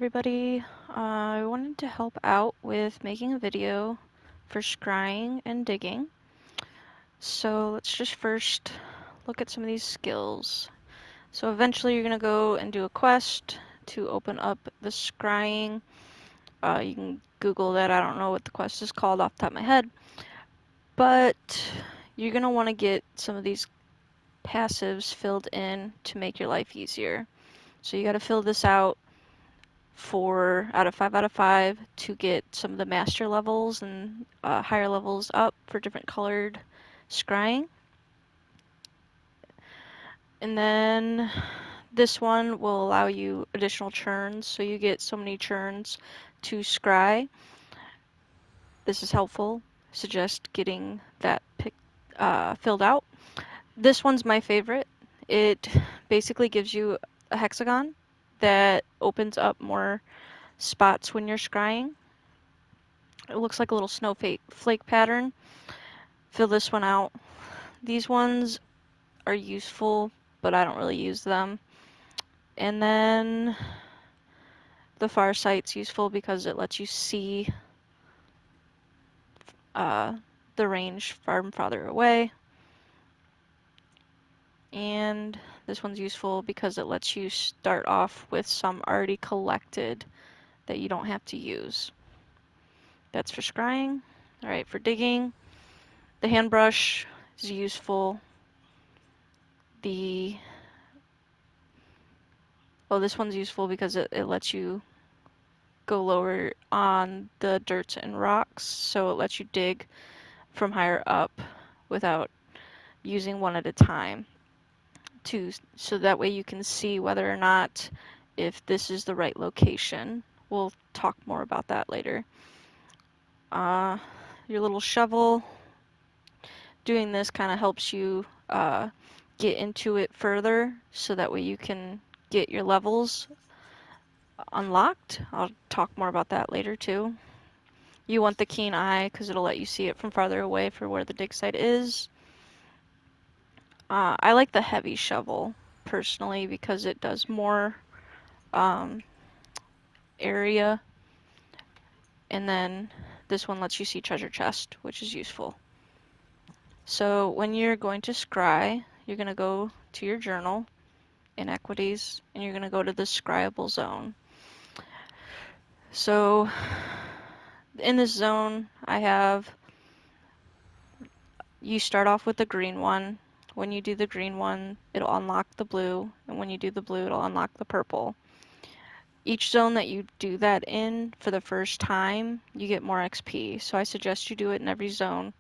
everybody. I wanted to help out with making a video for scrying and digging. So let's just first look at some of these skills. So eventually you're going to go and do a quest to open up the scrying. You can Google that. I don't know what the quest is called off the top of my head. But you're going to want to get some of these passives filled in to make your life easier. So you got to fill this out 4 out of 5 out of 5 to get some of the master levels and higher levels up for different colored scrying. And then this one will allow you additional churns, so you get so many churns to scry. This is helpful. Suggest getting that filled out. This one's my favorite. It basically gives you a hexagon that opens up more spots when you're scrying. It looks like a little snowflake pattern. Fill this one out. These ones are useful, but I don't really use them. And then the far sight's useful because it lets you see the range far and farther away. And this one's useful because it lets you start off with some already collected that you don't have to use. That's for scrying. All right, for digging, the hand brush is useful. This one's useful because it lets you go lower on the dirt and rocks, so it lets you dig from higher up without using one at a time, so that way you can see whether or not if this is the right location. We'll talk more about that later. Your little shovel, doing this kind of helps you get into it further, so that way you can get your levels unlocked. I'll talk more about that later too. You want the keen eye because it'll let you see it from farther away for where the dig site is. I like the heavy shovel personally because it does more area, and then this one lets you see treasure chest, which is useful. So when you're going to scry, you're going to go to your journal, inequities, and you're going to go to the scryable zone. So in this zone, you start off with the green one. When you do the green one, it'll unlock the blue, and when you do the blue, it'll unlock the purple. Each zone that you do that in for the first time, you get more XP, so I suggest you do it in every zone.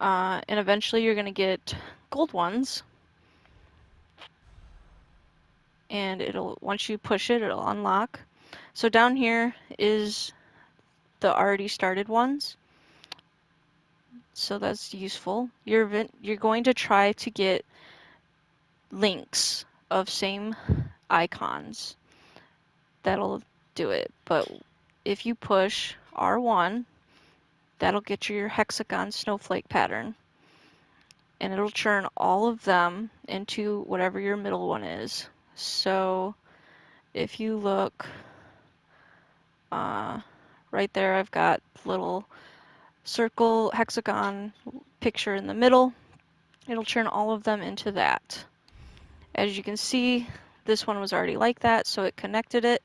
And eventually you're going to get gold ones, and once you push it, it'll unlock. So down here is the already started ones, so that's useful. You're going to try to get links of same icons. That'll do it. But if you push R1, that'll get you your hexagon snowflake pattern, and it'll churn all of them into whatever your middle one is. So if you look right there, I've got little circle hexagon picture in the middle. It'll churn all of them into that. As you can see, this one was already like that, so it connected it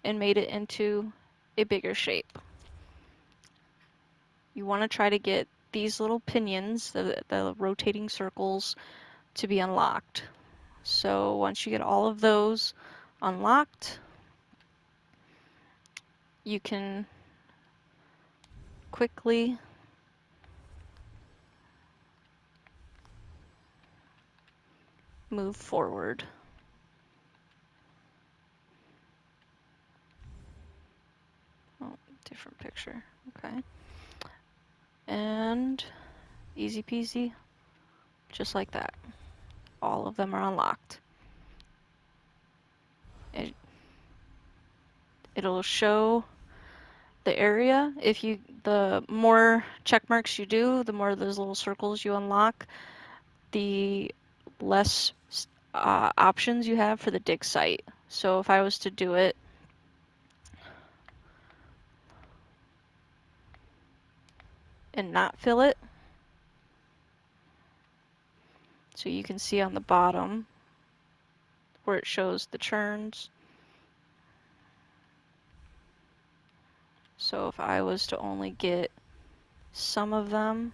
and made it into a bigger shape. You want to try to get these little pinions, the rotating circles, to be unlocked. So once you get all of those unlocked, you can quickly move forward. Oh, different picture. Okay. And easy peasy, just like that. All of them are unlocked. It'll show the area. The more check marks you do, the more of those little circles you unlock, the less options you have for the dig site. So if I was to do it and not fill it. So you can see on the bottom where it shows the churns. So if I was to only get some of them,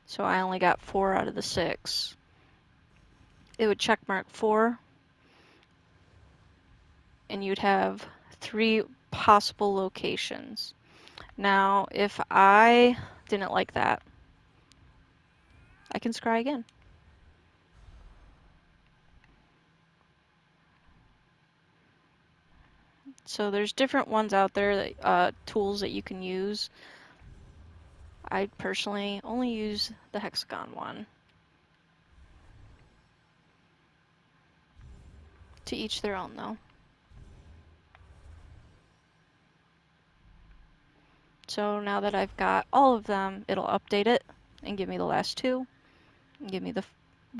so I only got 4 out of the 6, it would check mark 4, and you'd have 3 possible locations. Now, if I didn't like that, I can scry again. So there's different ones out there, that, tools that you can use. I personally only use the hexagon one. To each their own, though. So now that I've got all of them, it'll update it and give me the last 2 and give me the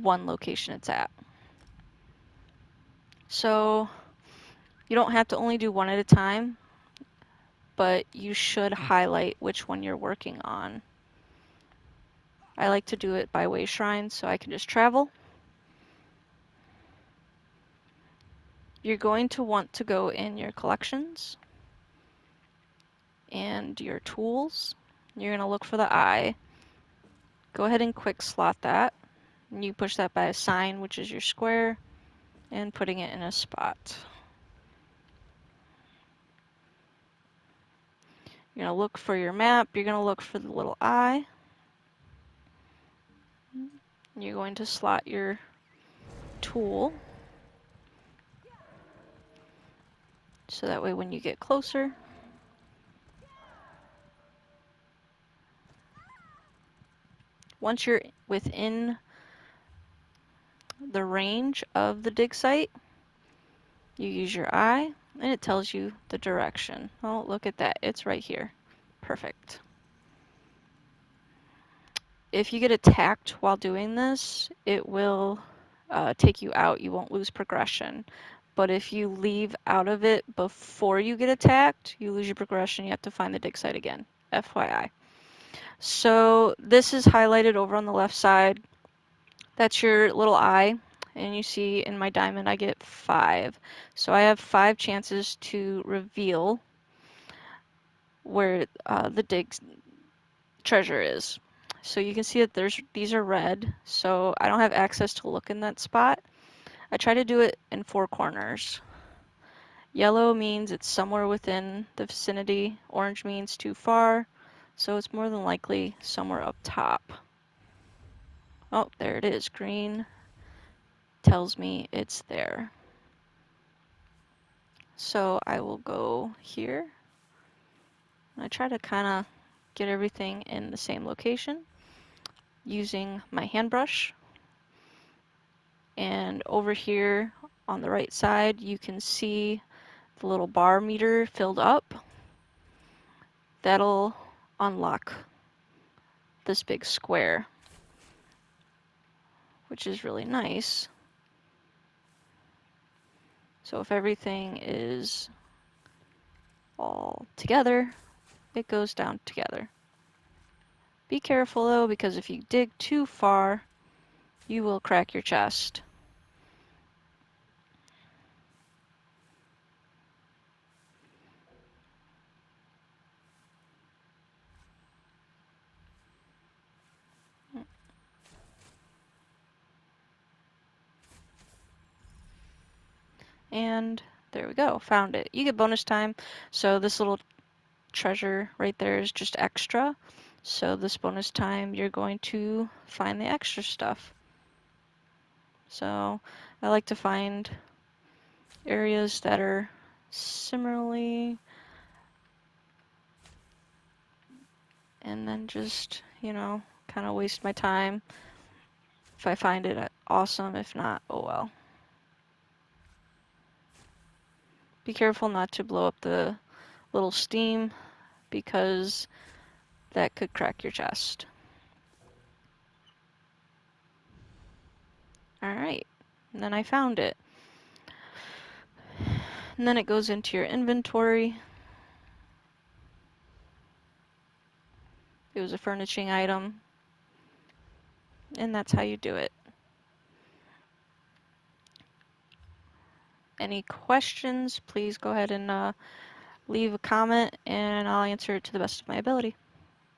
one location it's at. So you don't have to only do one at a time, but you should highlight which one you're working on. I like to do it by way shrine, so I can just travel. You're going to want to go in your collections and your tools. You're going to look for the eye. Go ahead and quick slot that. And you push that by a sign, which is your square, and putting it in a spot. You're going to look for your map. You're going to look for the little eye. You're going to slot your tool. So that way when you get closer, once you're within the range of the dig site, you use your eye and it tells you the direction. Oh, look at that. It's right here. Perfect. If you get attacked while doing this, it will take you out. You won't lose progression. But if you leave out of it before you get attacked, you lose your progression. You have to find the dig site again. FYI. So this is highlighted over on the left side. That's your little eye. And you see in my diamond I get 5. So I have 5 chances to reveal where the dig treasure is. So you can see that these are red, so I don't have access to look in that spot. I try to do it in 4 corners. Yellow means it's somewhere within the vicinity. Orange means too far, so it's more than likely somewhere up top. Oh, there it is. Green tells me it's there. So I will go here. I try to kind of get everything in the same location using my hand brush. And over here on the right side, you can see the little bar meter filled up. That'll unlock this big square, which is really nice. So if everything is all together, it goes down together. Be careful though, because if you dig too far, you will crack your chest. And there we go, found it. You get bonus time, so this little treasure right there is just extra. So this bonus time, you're going to find the extra stuff. So I like to find areas that are similarly, and then just, you know, kind of waste my time. If I find it, awesome. If not, oh well. Be careful not to blow up the little steam, because that could crack your chest. Alright, and then I found it. And then it goes into your inventory. It was a furnishing item. And that's how you do it. Any questions, please go ahead and leave a comment and I'll answer it to the best of my ability.